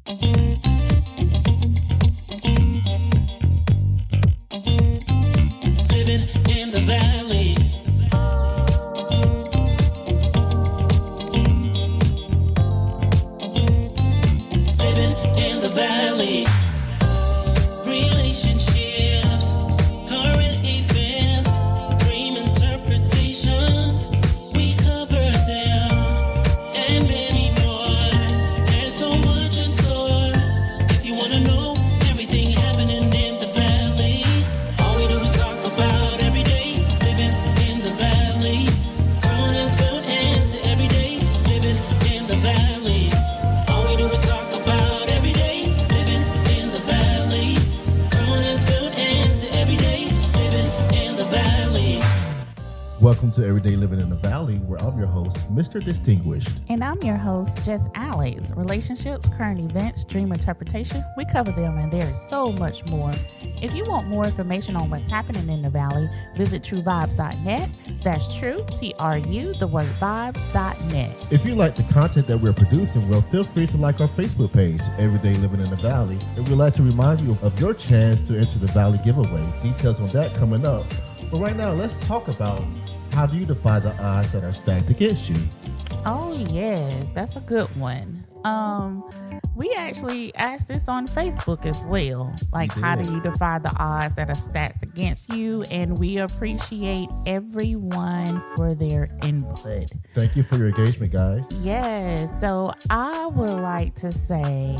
Living in the valley. Living in the valley. Relationships, current events, dream interpretations. We cover them and many more. There's so much in store. If you want to know everything happening in the valley, all we do is talk about every day. Living in the valley. Come and tune in to every day. Living in the valley. All we do is talk about every day. Living in the valley. Come and tune in to every day. Living in the valley. Welcome to Everyday Living in the Valley, where I'm your host, Mr. Distinguished. And I'm your host, Jess Alex. Relationships, current events, dream interpretation, we cover them, and there is so much more. If you want more information on what's happening in the Valley, visit truevibes.net. That's true, T-R-U, the word vibes.net. If you like the content that we're producing, well, feel free to like our Facebook page, Everyday Living in the Valley. And we'd like to remind you of your chance to enter the Valley giveaway. Details on that coming up. But right now, let's talk about how do you defy the odds that are stacked against you? Oh, yes, that's a good one. We actually asked this on Facebook as well. Like, how do you defy the odds that are stacked against you? And we appreciate everyone for their input. Thank you for your engagement, guys. Yes, so I would like to say,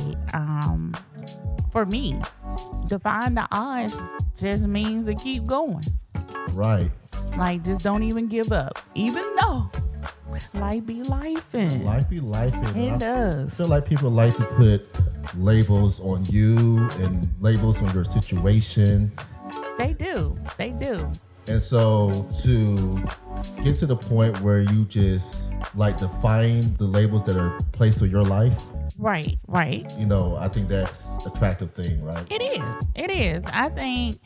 for me, defying the odds just means to keep going. Right. Like, just don't even give up, even though life be lifing. Life be lifing. It I does. feel like people like to put labels on you and labels on your situation. They do. They do. And so to get to the point where you just like defying the labels that are placed on your life, Right. you know, I think that's an attractive thing, right? It is. It is. I think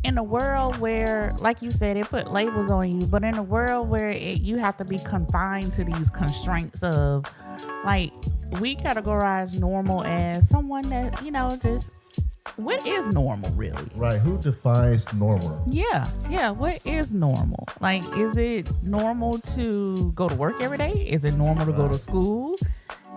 in a world where, like you said, it put labels on you, but in a world where you have to be confined to these constraints of, like, we categorize normal as someone that, you know, just, what is normal really? Right. Who defines normal? Yeah. What is normal? Like, is it normal to go to work every day? Is it normal to go to school?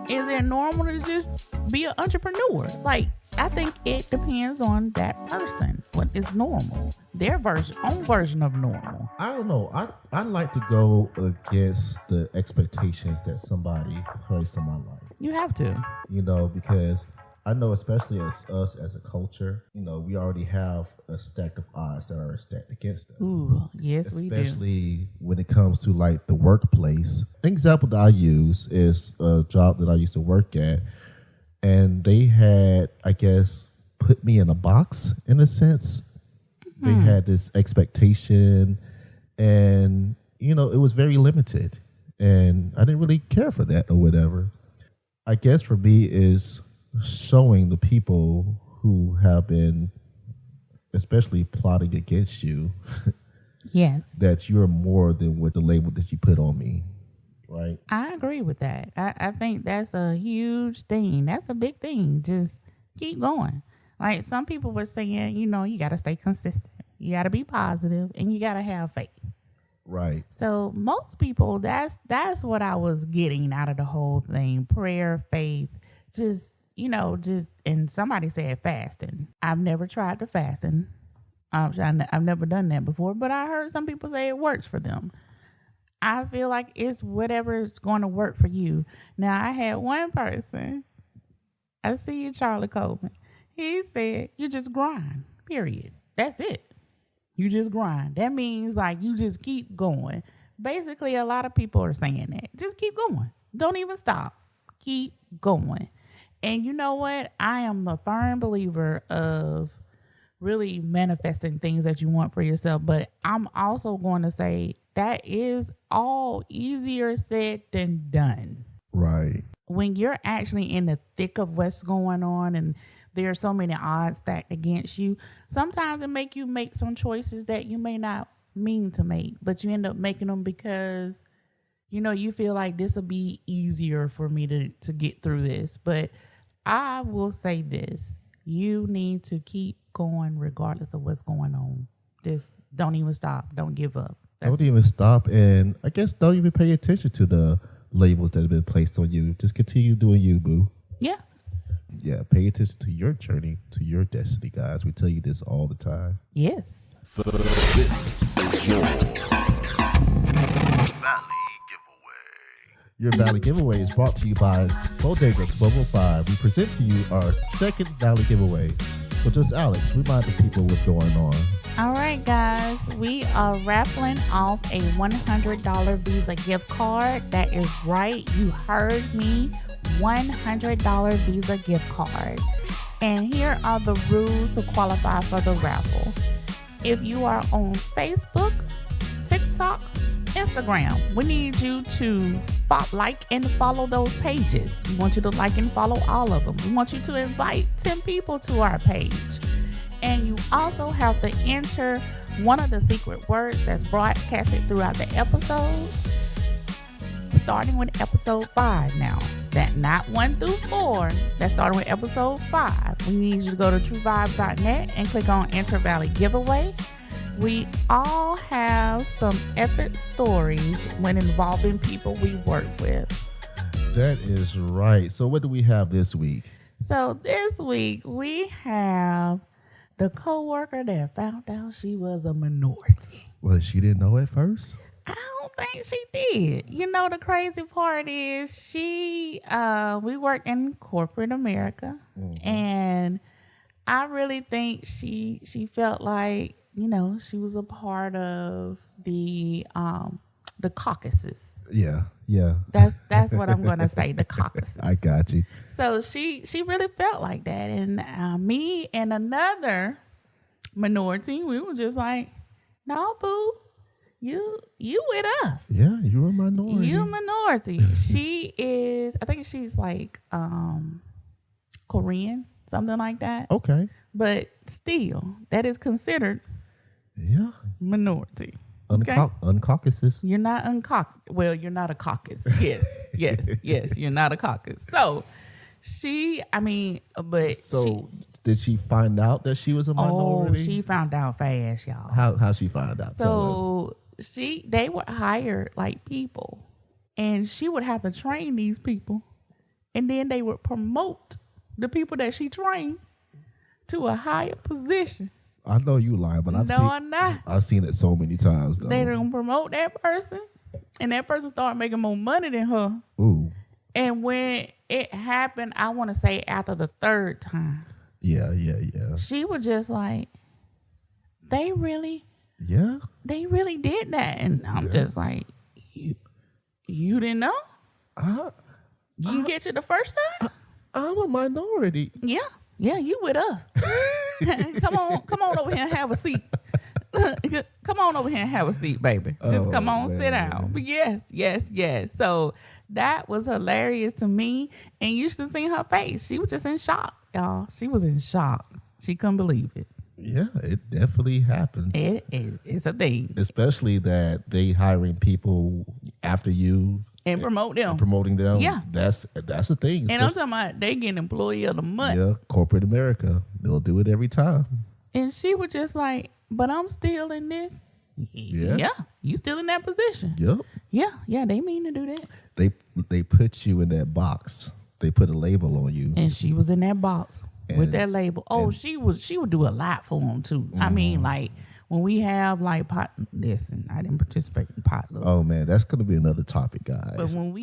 Is it normal to just be an entrepreneur? Like, I think it depends on that person. What is normal? Their own version of normal. I don't know. I like to go against the expectations that somebody placed on my life. You have to. You know, because I know, especially as us as a culture, you know, we already have a stack of odds that are stacked against us. Ooh, yes, we do. Especially when it comes to like the workplace. An example that I use is a job that I used to work at, and they had, I guess, put me in a box in a sense. They had this expectation, and you know, it was very limited, and I didn't really care for that or whatever. I guess for me is showing the people who have been especially plotting against you Yes. that you're more than what the label that you put on me, right? I agree with that. I think that's a huge thing. That's a big thing. Just keep going. Like, some people were saying, you know, you got to stay consistent. You got to be positive, and you got to have faith. Right. So most people, that's what I was getting out of the whole thing. Prayer, faith, just, you know, and somebody said fasting. I've never tried the fasting. I've never done that before, but I heard some people say it works for them. I feel like it's whatever is going to work for you. Now, I had one person, I see you, Charlie Coleman. He said, you just grind, period. That's it. You just grind. That means, like, you just keep going. Basically, a lot of people are saying that. Just keep going. Don't even stop. Keep going. And you know what? I am a firm believer of really manifesting things that you want for yourself. But I'm also going to say that is all easier said than done. Right. When you're actually in the thick of what's going on and there are so many odds stacked against you, sometimes it make you make some choices that you may not mean to make, but you end up making them because, you know, you feel like this will be easier for me to get through this. But I will say this. You need to keep going regardless of what's going on. Just don't even stop. Don't give up. Don't even stop, and I guess don't even pay attention to the labels that have been placed on you. Just continue doing you, boo. Yeah. Yeah, pay attention to your journey, to your destiny, guys. We tell you this all the time. Yes. This is your Your Valley Giveaway is brought to you by Bodega 1205. We present to you our second Valley Giveaway. So just Alex, remind the people what's going on. All right, guys. We are raffling off a $100 Visa gift card. That is right. You heard me. $100 Visa gift card. And here are the rules to qualify for the raffle. If you are on Facebook, TikTok, Instagram, we need you to like and follow those pages. We want you to like and follow all of them. We want you to invite 10 people to our page. And you also have to enter one of the secret words that's broadcasted throughout the episodes, starting with episode 5 now. That not 1 through 4, that's starting with episode 5. We need you to go to truevibes.net and click on Enter Valley Giveaway. We all have some epic stories when involving people we work with. That is right. So what do we have this week? So this week we have the coworker that found out she was a minority. Well, she didn't know at first? I don't think she did. You know, the crazy part is we work in corporate America, and I really think she felt like, you know, she was a part of the caucuses. Yeah. That's what I'm gonna say, the caucuses. I got you. So she really felt like that, and me and another minority, we were just like, no, boo, you with us. Yeah, you're a minority. You a minority. She is, I think she's like Korean, something like that. Okay. But still, that is considered minority. Okay. Uncaucuses. You're not well, you're not a caucus. Yes, you're not a caucus. So did she find out that she was a minority? Oh, she found out fast, y'all. How she found out? So they would hire like people, and she would have to train these people, and then they would promote the people that she trained to a higher position. I know you lying, but I'm not. I've seen it so many times though. They don't promote that person, and that person started making more money than her. Ooh. And when it happened, I want to say after the 3rd time. Yeah. She was just like, they really did that. And I'm just like, you didn't know? You didn't get you the first time? I'm a minority. Yeah, you with us. Come on over here and have a seat. Come on over here and have a seat, baby. Just come on, sit down. But yes. So that was hilarious to me. And you should have seen her face. She was just in shock, y'all. She was in shock. She couldn't believe it. Yeah, it definitely happens. It's a thing. Especially that they hiring people after you. And promote them. And promoting them. Yeah. That's a thing. And I'm talking about they getting employee of the month. Yeah, corporate America. They'll do it every time. And she was just like, but I'm still in this. Yeah. You still in that position. Yep. Yeah, they mean to do that. They put you in that box. They put a label on you. And she was in that box with that label. Oh, she would do a lot for them too. Mm-hmm. I mean, like when we have like listen, I didn't participate in potluck. Oh man, that's gonna be another topic, guys. But when we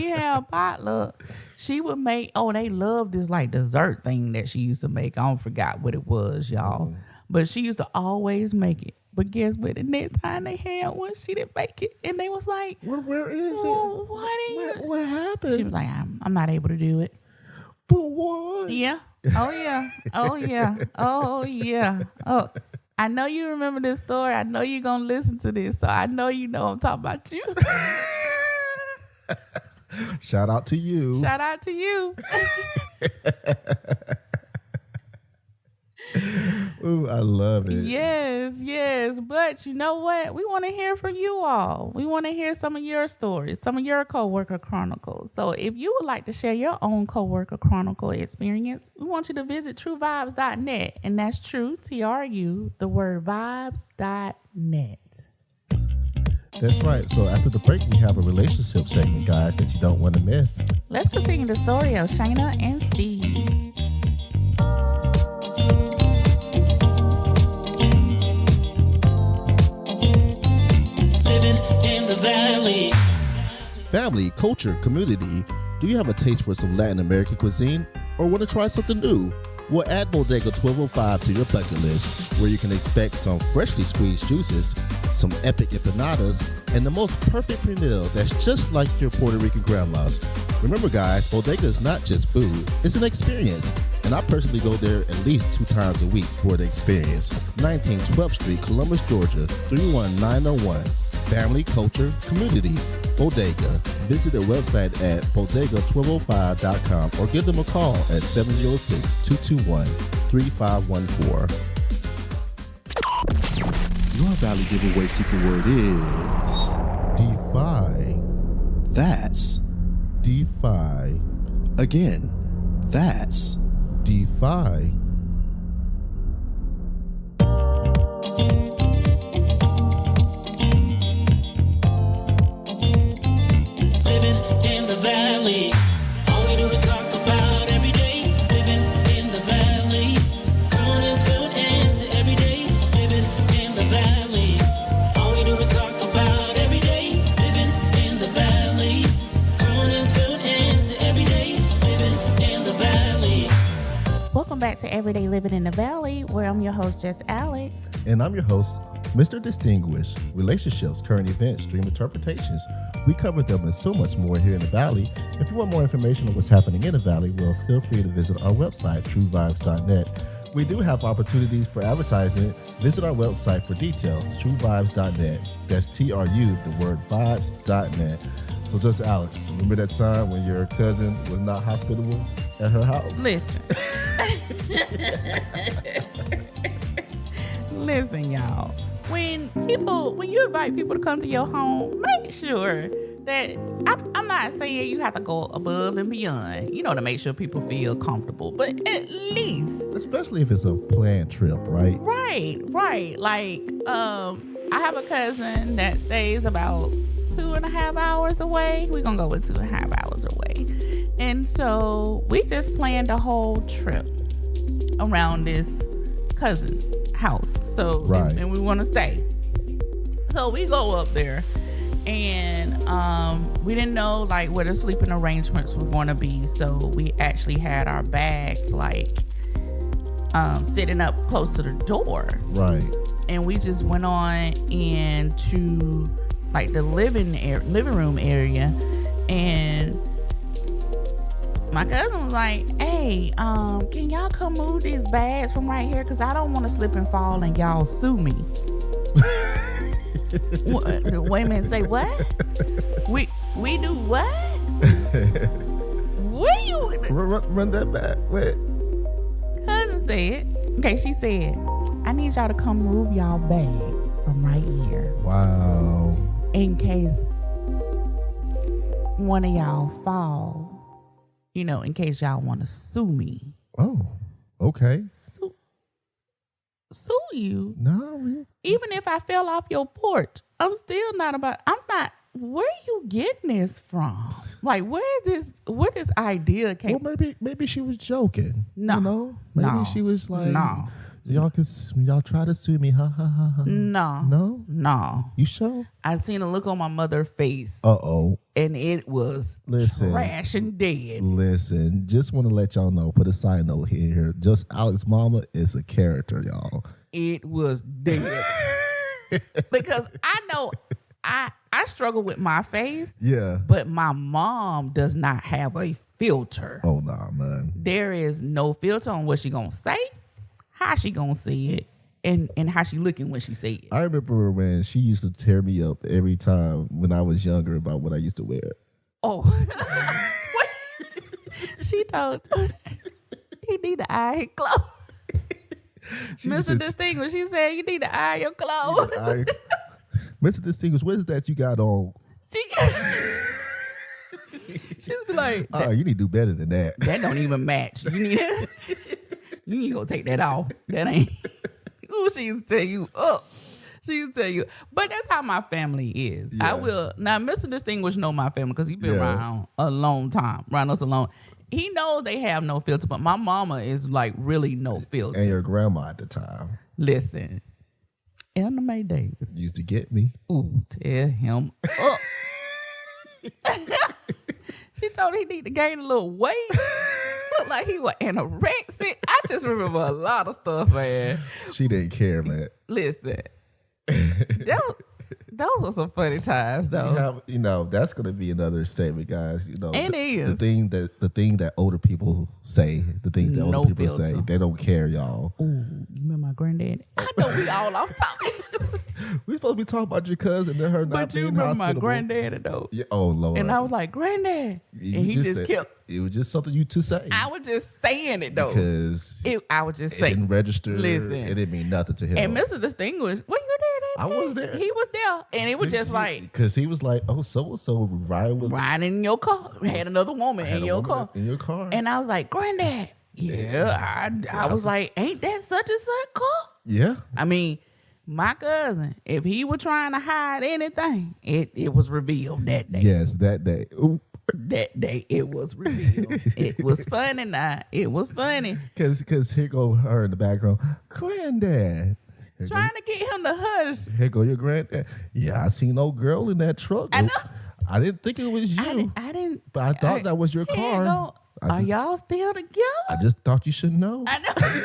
have potluck, she would make. Oh, they love this like dessert thing that she used to make. I don't forgot what it was, y'all. Mm. But she used to always make it. But guess what? The next time they had one, she didn't make it, and they was like, "Where is it? What happened?" She was like, "I'm not able to do it." But what? Yeah. Oh yeah. Oh, I know you remember this story. I know you're gonna listen to this, so I know you know I'm talking about you. Shout out to you. Shout out to you. Ooh, I love it. Yes, yes. But you know what? We want to hear from you all. We want to hear some of your stories, some of your coworker chronicles. So if you would like to share your own coworker chronicle experience, we want you to visit truevibes.net. And that's true, TRU, the word vibes.net. That's right. So after the break, we have a relationship segment, guys, that you don't want to miss. Let's continue the story of Shana and Steve. Living in the valley. Family, culture, community. Do you have a taste for some Latin American cuisine or want to try something new? Well, add Bodega 1205 to your bucket list, where you can expect some freshly squeezed juices, some epic empanadas, and the most perfect pernil that's just like your Puerto Rican grandma's. Remember, guys, Bodega is not just food, it's an experience. And I personally go there at least 2 times a week for the experience. 19 12th Street, Columbus, Georgia, 31901. Family, culture, community. Bodega. Visit their website at bodega1205.com or give them a call at 706-221-3514. Your Valley giveaway secret word is Defy. that's. Defy. Again, that's. Defy. Living in the valley. All we do is talk about every day. Living in the valley. Come on and tune in to every day. Living in the valley. All we do is talk about every day. Living in the valley. Come on and tune in to every day. Living in the valley. Welcome back to Everyday Living in the Valley, where I'm your host, Jess Alex. And I'm your host, Mr. Distinguished. Relationships, current events, dream interpretations. We cover them and so much more here in the Valley. If you want more information on what's happening in the Valley, well, feel free to visit our website, truevibes.net. We do have opportunities for advertising. Visit our website for details, truevibes.net. That's TRU, the word vibes.net. So just Alex, remember that time when your cousin was not hospitable at her house? Listen. Listen, y'all. When you invite people to come to your home, make sure that I'm not saying you have to go above and beyond, to make sure people feel comfortable, but at least, Especially if it's a planned trip, right? right. Like, I have a cousin that stays about 2.5 hours away. We're gonna go with 2.5 hours away, and so we just planned a whole trip around this cousin's house. So Right. and we want to stay. So we go up there, and we didn't know like where the sleeping arrangements were going to be. So we actually had our bags like sitting up close to the door, Right. and we just went on into like the living room area, and my cousin was like, "Hey, can y'all come move these bags from right here? Cause I don't want to slip and fall and y'all sue me." Wait a minute, say what? We do what? Where you? Run that back. Wait. Cousin said, okay, she said, "I need y'all to come move y'all bags from right here Wow. in case one of y'all fall. In case y'all want to sue me." Oh, okay. Sue you? No. Even if I fell off your porch, I'm not. Where you getting this from? Like, where this idea came? Well, maybe she was joking. No. Maybe No. she was like, No. y'all try to sue me, ha ha ha ha. No. No. You sure? I seen a look on my mother's face, Uh-oh. and it was trash and dead. Listen, just want to let y'all know, put a side note here. Just Alex Mama is a character, y'all. It was dead. Because I know I struggle with my face, Yeah. but my mom does not have a filter. Oh, nah, man. There is no filter on what she gonna say, how she gonna say it, and how she looking when she say it. I remember when she used to tear me up every time when I was younger about what I used to wear. Oh. She told he need to iron his clothes. Mr. Distinguished, she said you need to iron your clothes. Mr. Distinguished, what is that you got on? She's be like, Oh, you need to do better than that. that don't even match. You need to go take that off. That ain't. Ooh, she used to tell you up. She used to tell you. But that's how my family is. Yeah. I will. Now, Mr. Distinguished know my family because he's been Yeah. around a long time. Around us a long. He knows they have no filter, but my mama is like really no filter. And your grandma at the time Listen, Elna Mae Davis. used to get me. Ooh, tear him up. She told him he need to gain a little weight. Looked like he was anorexic. I just remember a lot of stuff, man. She didn't care, man. Listen, those were some funny times, though. That's gonna be another statement, guys. It is. The thing that older people say, the things that No older people say, filter. they don't care, y'all. Ooh, you remember my granddad? I know we all off topic. We supposed to be talking about your cousin and her not But you being remember my hospitable. granddad, though. Yeah, oh Lord. And I was like, Granddad. You And he just said- kept, It was just something you to say. I was just saying it, though. Because I was just it saying. didn't register. Listen. It didn't mean nothing to him. And Mr. Distinguished, were you there that I day? was there. He was there. And it was just like, because he was like, oh, so riding with riding in your car. Had another woman had in a your woman car. in your car. And I was like, Granddad. Yeah, I was like, ain't that such and such car? yeah. I mean, my cousin, if he were trying to hide anything, it was revealed that day. Yes, that day. Ooh. That day it was revealed. It was funny now. It was funny. Cause here go her in the background, granddad. Trying to get him to hush. Here go your granddad. Yeah, I seen no girl in that truck. I know. I didn't think it was you, I didn't. but I thought that was your Here you car. go. I Are just- y'all still together? I just thought you should know. I know.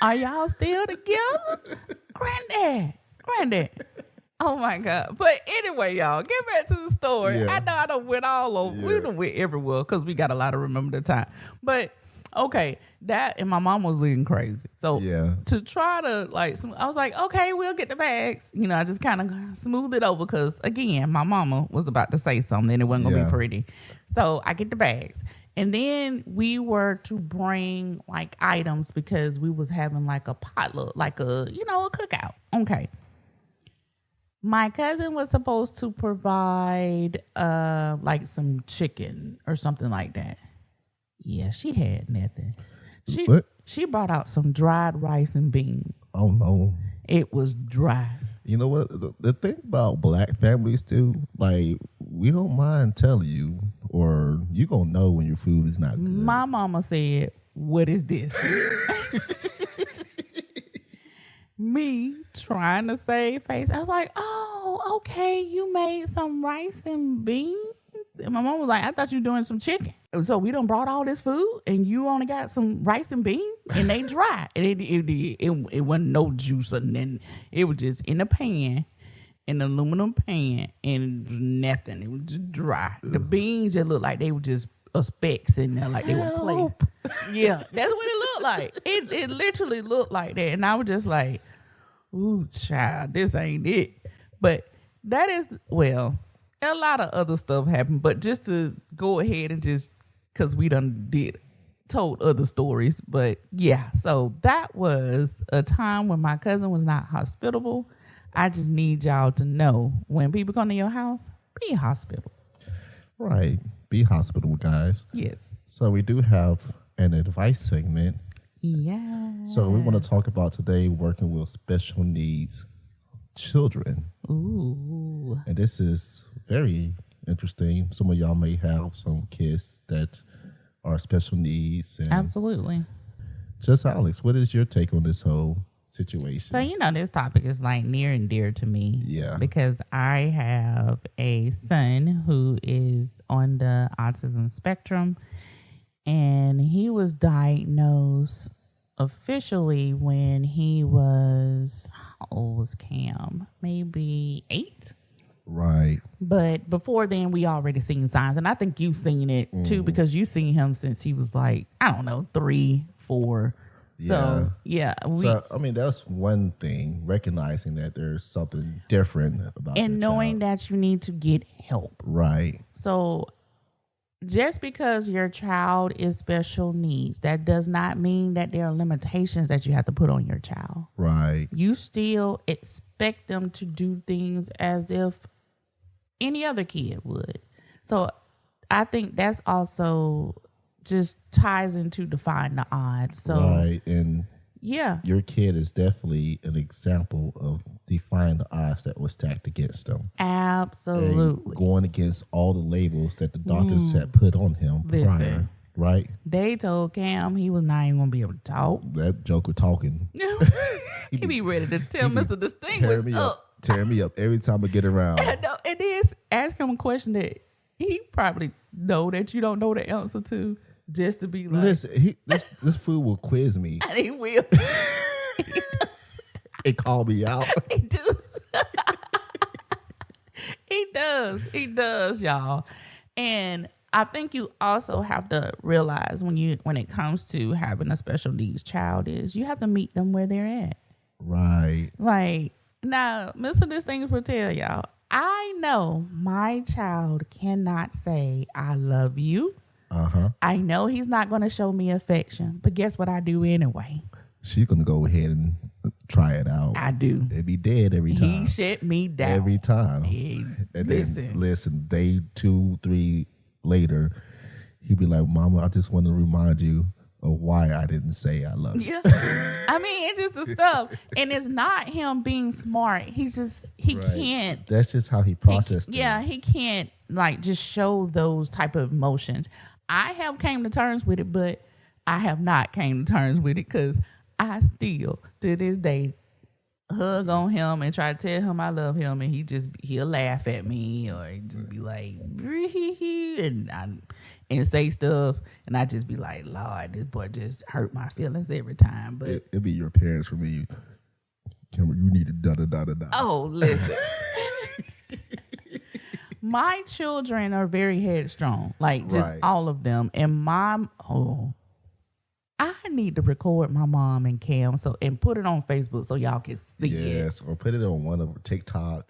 Are y'all still together? Granddad. Oh my God. But anyway, y'all, get back to the story. Yeah. I know I done went all over. We Yeah. done went everywhere because we got a lot to remember the time. But okay, that and my mom was looking crazy. So Yeah. to try to I was like, okay, we'll get the bags. I just kind of smoothed it over because again, my mama was about to say something and it wasn't gonna Yeah. be pretty. So I get the bags. And then we were to bring like items because we was having like a potluck, like a cookout. Okay. My cousin was supposed to provide like some chicken or something like that. Yeah, she had nothing. What? She brought out some dried rice and beans. Oh no. It was dry. You know what? The thing about black families too, like we don't mind telling you, or you gonna know when your food is not good. My mama said, "What is this?" Me trying to save face. I was like, "Oh, okay. You made some rice and beans." And my mom was like, "I thought you were doing some chicken." So we done brought all this food, and you only got some rice and beans, and they dry. And it wasn't no juice or nothing. It was just in a pan, in an aluminum pan, and nothing. It was just dry. The beans just looked like they were just specks in there, like they were playing. Yeah, that's what it looked like. It literally looked like that, and I was just like, "Ooh, child, this ain't it." But that is a lot of other stuff happened. But just to go ahead and just because we done told other stories, but yeah, so that was a time when my cousin was not hospitable. I just need y'all to know when people come to your house, be hospitable. Right. Be hospitable, guys. Yes. So we do have an advice segment. Yeah. So we want to talk about today working with special needs children. Ooh. And this is very interesting. Some of y'all may have some kids that are special needs. And Absolutely. just Alex, what is your take on this whole situation? So, this topic is like near and dear to me. Yeah. Because I have a son who is on the autism spectrum, and he was diagnosed officially when he was, how old was Cam? Maybe 8. Right. But before then, we already seen signs. And I think you've seen it too, because you've seen him since he was like, 3, 4. Yeah. So, yeah. That's one thing, recognizing that there's something different about and your knowing child. that you need to get help. Right. So just because your child is special needs, that does not mean that there are limitations that you have to put on your child. Right. You still expect them to do things as if any other kid would. So I think that's also just ties into defying the odds. So Right. And yeah, your kid is definitely an example of defying the odds that was stacked against them. absolutely. And going against all the labels that the doctors had put on him prior. Listen. Right? They told Cam he was not even gonna be able to talk. That joker talking. He be ready to tell he be Mr. tear Distinguished me up. up. Tear me up every time I get around. I know, and then ask him a question that he probably know that you don't know the answer to, just to be like, Listen, this fool will quiz me. and he will. It called me out. He do. He does, y'all. And I think you also have to realize when it comes to having a special needs child is you have to meet them where they're at. Right. Like, now, Mr. Distinguished will tell y'all, I know my child cannot say, I love you. Uh-huh. I know he's not going to show me affection, but guess what I do anyway? She's gonna go ahead and try it out. I do. They be dead every time. He shut me down. Every time. And Then, listen, day 2, 3 later, he'd be like, Mama, I just want to remind you of why I didn't say I love you. Yeah. I mean, it's just the stuff. And it's not him being smart. He Right. can't. That's just how he processed it. Yeah, he can't like just show those type of emotions. I have came to terms with it, but I have not came to terms with it because I still, to this day, hug on him and try to tell him I love him, and he'll laugh at me or he just be like, and say stuff, and I just be like, Lord, this boy just hurt my feelings every time. But It'd be your parents for me. Cameron, you need to da-da-da-da-da. oh, listen. My children are very headstrong, like just Right. all of them. And I need to record my mom and Cam and put it on Facebook so y'all can see it. Yes, or put it on one of TikTok.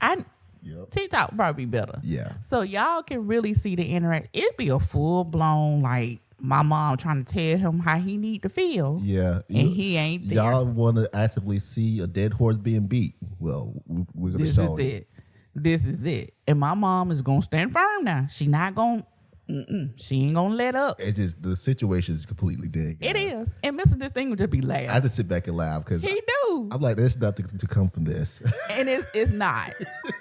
Yep. TikTok probably be better. Yeah. So y'all can really see the interact. It'd be a full blown like my mom trying to tell him how he need to feel. Yeah. And he ain't there. Y'all want to actively see a dead horse being beat? Well, we're going to This show is you. it. This is it. And my mom is gonna stand firm now. She not gonna. She ain't gonna let up. It just the situation is completely dead. It is. And Mr. Distinct would just be laughing. I just sit back and laugh because He do. I'm like, there's nothing to come from this. And it's not.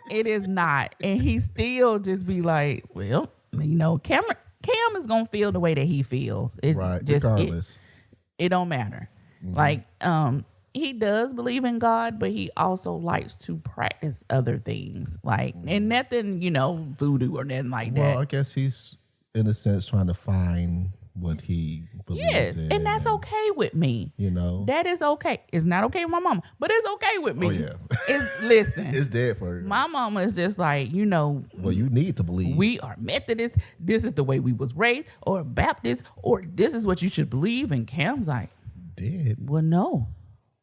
It is not. And he still just be like, well, Cam is gonna feel the way that he feels. It Right. just Regardless. it don't matter. Like, he does believe in God, but he also likes to practice other things. Like, and nothing, voodoo or nothing like that. Well, I guess he's in a sense trying to find what he believes Yes, in. and that's okay with me. That is okay. It's not okay with my mama, but it's okay with me. Oh, yeah. Listen, It's dead for her. my mama is just like, Well, you need to believe. we are Methodists. This is the way we was raised, or Baptist, or this is what you should believe. And Cam's like, dead. well, no.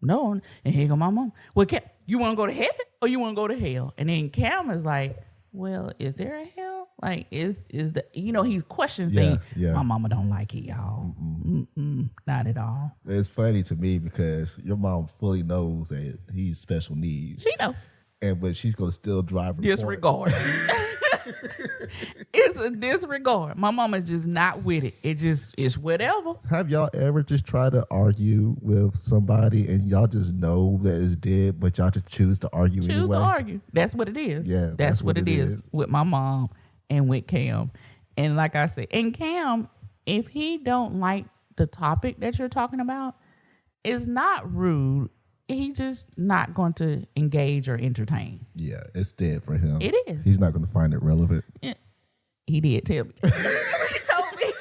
And here go my mom. Well, Cam, you want to go to heaven or you want to go to hell? And then Cam is like, well, is there a hell? Like, is the he questions things. Yeah. My mama don't like it, y'all. Not at all. It's funny to me because your mom fully knows that he's special needs. She know. But she's gonna still drive her Disregard. It's a disregard. My mama's just not with it. It's whatever. Have y'all ever just tried to argue with somebody and y'all just know that it's dead, but y'all just choose to argue Choose anyway? to argue. That's what it is. Yeah, that's what it is with my mom and with Cam. And like I said, and Cam, if he don't like the topic that you're talking about, it's not rude. He just not going to engage or entertain. Yeah, it's dead for him. It is. He's not going to find it relevant. He did tell me. He told me.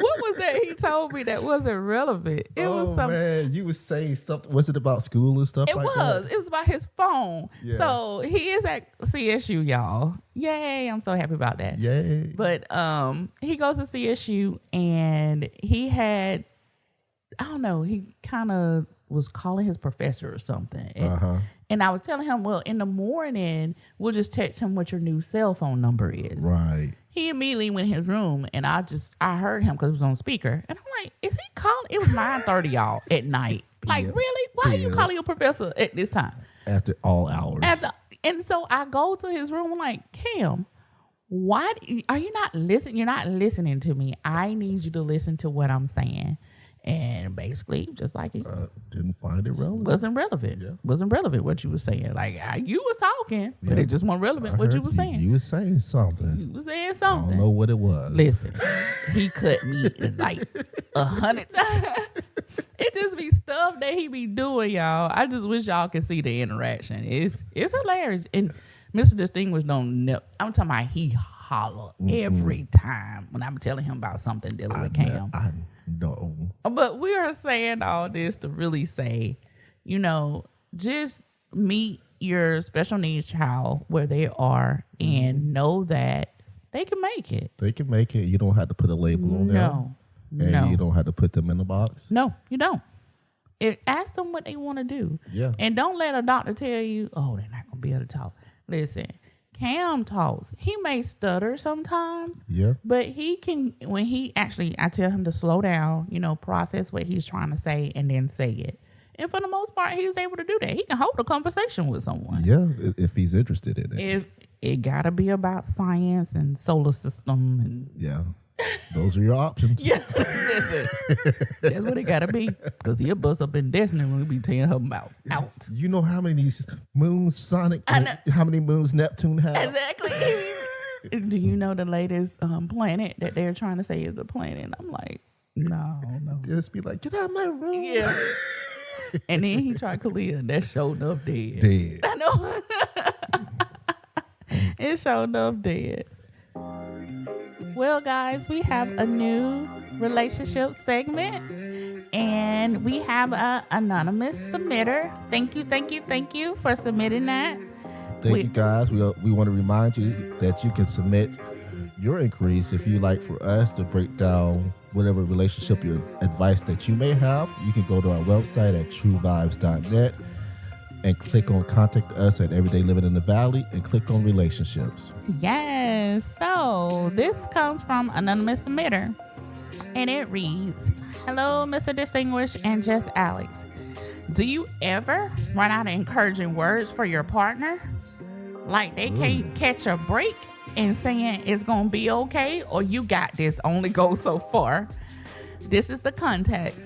What was that he told me that wasn't relevant? It was something. Man, you was saying something. Was it about school and stuff It like was. that? It was about his phone. Yeah. So he is at CSU, y'all. Yay! I'm so happy about that. Yay. But he goes to CSU and he had, I don't know, he kind of was calling his professor or something. And I was telling him, well, in the morning, we'll just text him what your new cell phone number is. Right. He immediately went in his room, and I heard him because it was on speaker. And I'm like, is he calling? It was 9:30, y'all, at night. Like, Yeah. really? Why are you Yeah. calling your professor at this time? After all hours. And so I go to his room. I'm like, Cam, why are you not listening? You're not listening to me. I need you to listen to what I'm saying. And basically, just like it Didn't find it relevant. wasn't relevant. Yeah. Wasn't relevant what you were saying. Like you was talking, but Yeah. it just wasn't relevant I what you heard was saying. You was saying something. You was saying I something. don't know what it was. Listen, he cut me like 100 times. It just be stuff that he be doing, y'all. I just wish y'all could see the interaction. It's hilarious. And Mr. Distinguished don't I'm talking about he holler every time when I'm telling him about something dealing with Cam. I know. But we are saying all this to really say, just meet your special needs child where they are and know that they can make it. They can make it. You don't have to put a label on them. And you don't have to put them in a box. No, you don't. Ask them what they want to do. Yeah. And don't let a doctor tell you, oh, they're not going to be able to talk. Listen, Cam talks. He may stutter sometimes. Yeah. But he can, I tell him to slow down, process what he's trying to say and then say it. And for the most part, he's able to do that. He can hold a conversation with someone. Yeah, if he's interested in it. It got to be about science and solar system and Yeah. Those are your options. yeah, listen, that's what it gotta be. Because he'll bust up in Destiny when we be telling her about out. You know how many moons Sonic, I know. how many moons Neptune has? Exactly. Do you know the latest planet that they're trying to say is a planet? I'm like, no. Just be like, get out of my room. Yeah. And then he tried Kalia, and that showed up dead. Dead. I know. It showed up dead. Well, guys, we have a new relationship segment, and we have an anonymous submitter. Thank you for submitting that. Thank you, guys. We want to remind you that you can submit your inquiries if you like for us to break down whatever relationship your advice that you may have. You can go to our website at truevibes.net and click on Contact Us at Everyday Living in the Valley and click on Relationships. Yes. So this comes from anonymous submitter, and it reads, "Hello, Mr. Distinguished and just Alex. Do you ever run out of encouraging words for your partner? Like they can't catch a break and saying it's going to be okay, or you got this only goes so far. This is the context.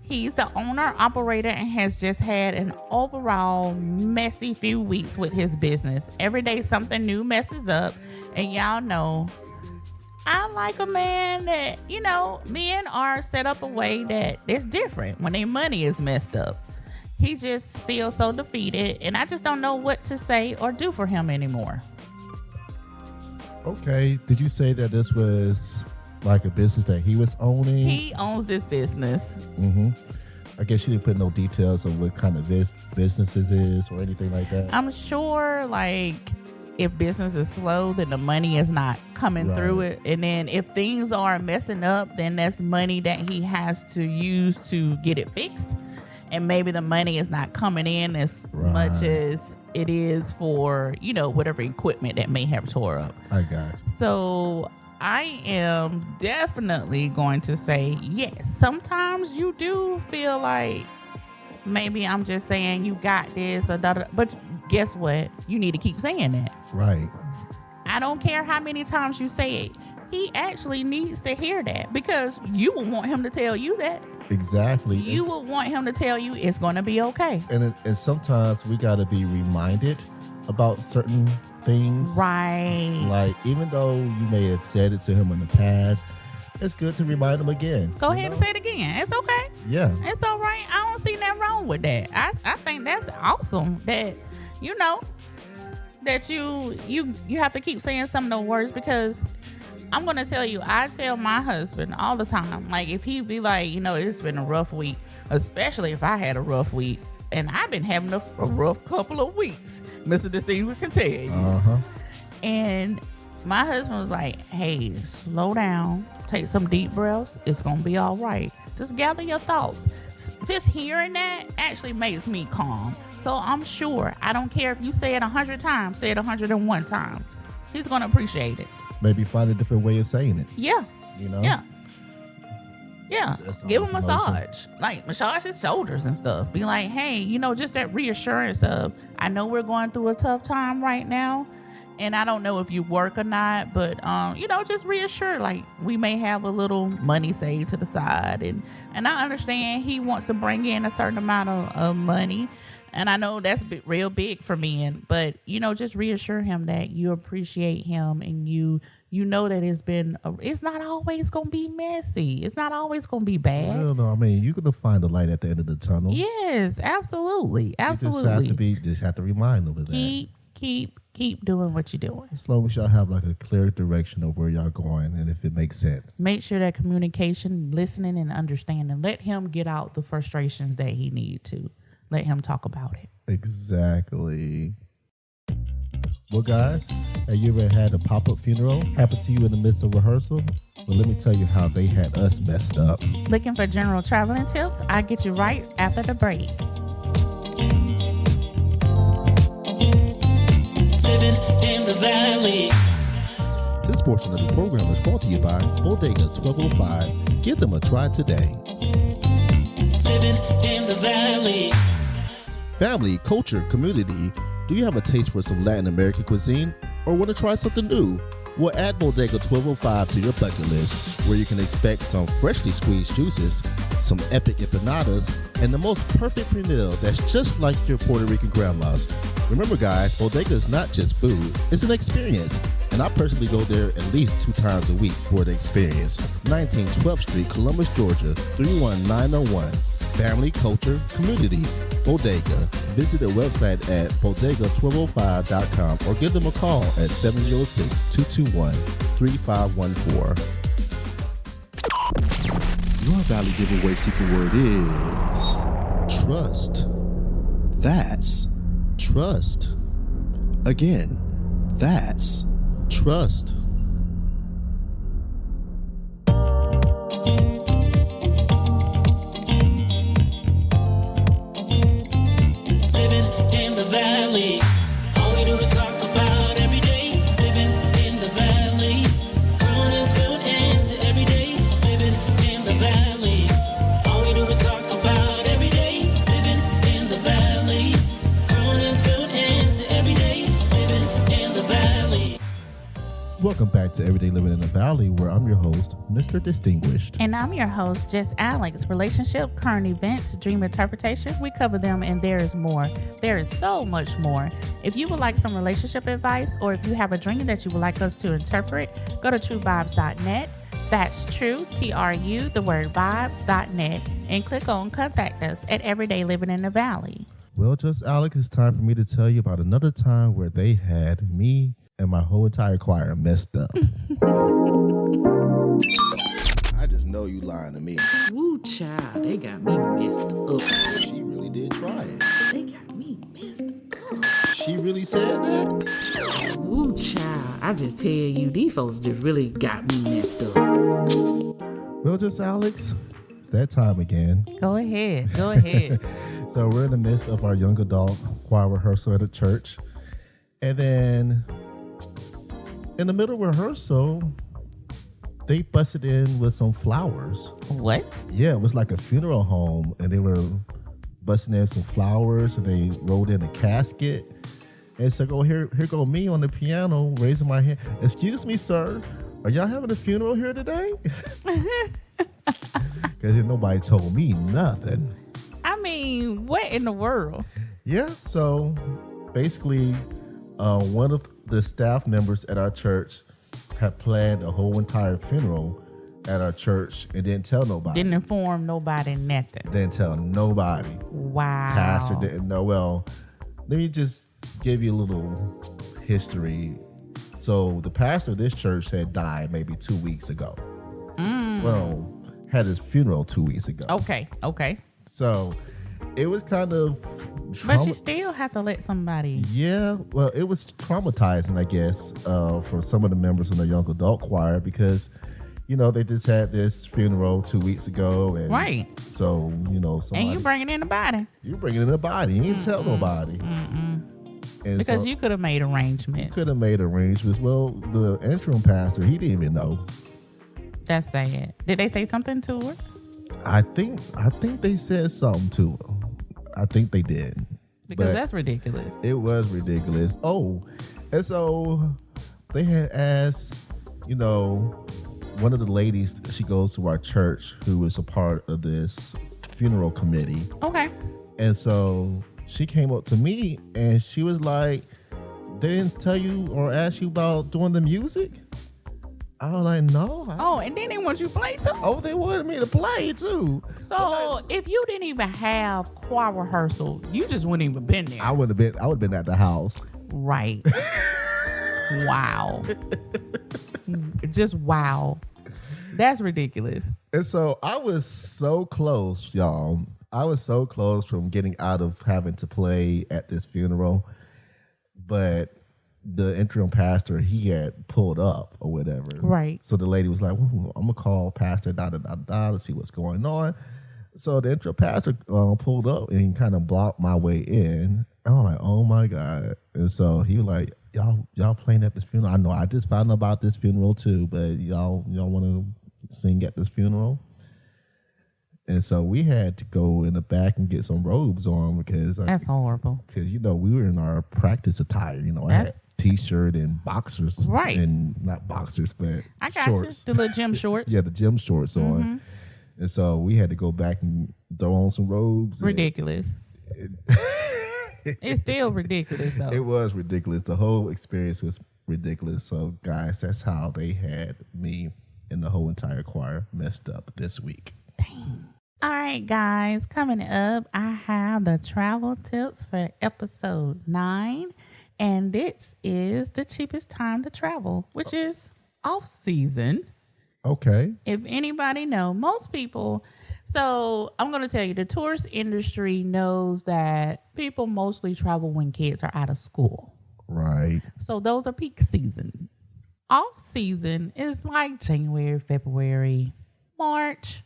He's the owner, operator, and has just had an overall messy few weeks with his business. Every day something new messes up, and y'all know I like a man that, men are set up a way that it's different when their money is messed up. He just feels so defeated, and I just don't know what to say or do for him anymore." Okay. Did you say that this was like a business that he was owning? He owns this business. Mm-hmm. I guess you didn't put no details of what kind of business this is or anything like that. I'm sure, if business is slow, then the money is not coming through it. And then if things are messing up, then that's money that he has to use to get it fixed. And maybe the money is not coming in as much as it is for, whatever equipment that may have tore up. I got it. So I am definitely going to say, yes, sometimes you do feel like maybe I'm just saying you got this, but guess what? You need to keep saying that. Right. I don't care how many times you say it. He actually needs to hear that, because you will want him to tell you that. Exactly. You will want him to tell you it's going to be okay. And sometimes we got to be reminded about certain things. Right. Like, even though you may have said it to him in the past, it's good to remind him again. Go ahead and say it again. It's okay. Yeah. It's all right. I don't see nothing wrong with that. I think that's awesome that, that you have to keep saying some of the words, because I'm going to tell you, I tell my husband all the time, like, if he be like, it's been a rough week, especially if I had a rough week, and I've been having a rough couple of weeks, Mr. Distinguished can tell you. Uh-huh. And my husband was like, hey, slow down, take some deep breaths, it's going to be all right. Just gather your thoughts. Just hearing that actually makes me calm. So I'm sure, I don't care if you say it 100 times, say it 101 times. He's gonna appreciate it. Maybe find a different way of saying it. Yeah. You know? Yeah. Yeah. That's Give him a always emotion. massage. Like massage his shoulders and stuff. Be like, hey, just that reassurance of, I know we're going through a tough time right now. And I don't know if you work or not, but just reassure, like, we may have a little money saved to the side. And I understand he wants to bring in a certain amount of money. And I know that's real big for men, but just reassure him that you appreciate him and you know that it's not always going to be messy. It's not always going to be bad. Well, no, I mean, you're going to find the light at the end of the tunnel. Yes, absolutely. Absolutely. You just have to remind them of that. Keep doing what you're doing. As long as y'all have like a clear direction of where y'all going and if it makes sense. Make sure that communication, listening and understanding, let him get out the frustrations that he need to. Let him talk about it. Exactly. Well, guys, have you ever had a pop-up funeral happen to you in the midst of rehearsal? Well, let me tell you how they had us messed up. Looking for general traveling tips? I'll get you right after the break. Living in the valley. This portion of the program is brought to you by Bodega 1205. Give them a try today. Living in the valley. Family, culture, community. Do you have a taste for some Latin American cuisine or want to try something new? Well, add Bodega 1205 to your bucket list, where you can expect some freshly squeezed juices, some epic empanadas, and the most perfect pernil that's just like your Puerto Rican grandma's. Remember, guys, Bodega is not just food, it's an experience. And I personally go there at least 2 times a week for the experience. 19 12th Street, Columbus, Georgia, 31901. Family, culture, community. Bodega. Visit their website at bodega1205.com or give them a call at 706-221-3514. Your Valley giveaway secret word is Trust. that's. Trust. Again, that's. Trust. Living in the valley. All we do is talk about every day. Living in the valley. Come on and tune in to every day. Living in the valley. All we do is talk about every day. Living in the valley. Come on and tune in to every day. Living in the valley. Welcome back to Everyday Living in the Valley, where I'm your host, Mr. Distinguished. And I'm your host, Just Alex. Relationship, current events, dream interpretation. We cover them and there is more. There is so much more. If you would like some relationship advice or if you have a dream that you would like us to interpret, go to truevibes.net. That's true, TRU, the word vibes.net, and click on contact us at Everyday Living in the Valley. Well, Just Alex, it's time for me to tell you about another time where they had me and my whole entire choir messed up. I just know you lying to me. Woo, child, they got me messed up. She really did try it. They got me messed up. She really said that? Woo, child, I just tell you, these folks just really got me messed up. Well, Just Alex, it's that time again. Go ahead. Go ahead. So we're in the midst of our young adult choir rehearsal at a church. And then in the middle of rehearsal, they busted in with some flowers. What? Yeah, it was like a funeral home, and they were busting in some flowers, and they rolled in a casket. And so here go me on the piano, raising my hand. Excuse me, sir, are y'all having a funeral here today? Because nobody told me nothing. I mean, what in the world? Yeah, so basically, one of the staff members at our church had planned a whole entire funeral at our church and didn't tell nobody. Didn't inform nobody, nothing. Didn't tell nobody. Wow. Pastor didn't know. Well, let me just give you a little history. So the pastor of this church had died maybe 2 weeks ago. Well, had his funeral 2 weeks ago. Okay. So it was kind of But you still have to let somebody. Yeah, well, it was traumatizing, I guess, for some of the members in the young adult choir because, they just had this funeral 2 weeks ago, and Right. So somebody, And you bringing in the body. you bringing in the body. You didn't tell nobody. And Because so you could have made arrangements. could have made arrangements. Well, the interim pastor, he didn't even know. That's sad. Did they say something to her? I think they said something to her. I think they did. Because But that's ridiculous. it was ridiculous. Oh, and so they had asked, one of the ladies, she goes to our church, who was a part of this funeral committee. Okay. And so she came up to me and she was like, they didn't tell you or ask you about doing the music? I was like, no. Oh, and then they want you to play too? Oh, they wanted me to play too. So if you didn't even have choir rehearsal, you just wouldn't even been there. I would have been at the house. Right. Wow. Just wow. That's ridiculous. And so I was so close, y'all. I was so close from getting out of having to play at this funeral. But the interim pastor, he had pulled up or whatever. Right. So the lady was like, I'm going to call Pastor to see what's going on. So the interim pastor pulled up and he kind of blocked my way in. And I'm like, oh my God. And so he was like, y'all playing at this funeral? I know I just found out about this funeral too, but y'all want to sing at this funeral? And so we had to go in the back and get some robes on because That's horrible. Because we were in our practice attire. I had t-shirt and boxers, Right. And not boxers, but I got shorts. you. The little gym shorts. Yeah, the gym shorts on. And so we had to go back and throw on some robes. Ridiculous. It's still ridiculous though. It was ridiculous. The whole experience was ridiculous. So guys, that's how they had me and the whole entire choir messed up this week. All right, guys. Coming up, I have the travel tips for episode 9. And this is the cheapest time to travel, which is off season. Okay. If anybody know, most people, so I'm going to tell you, the tourist industry knows that people mostly travel when kids are out of school. Right. So those are peak season. Off season is like January, February, March.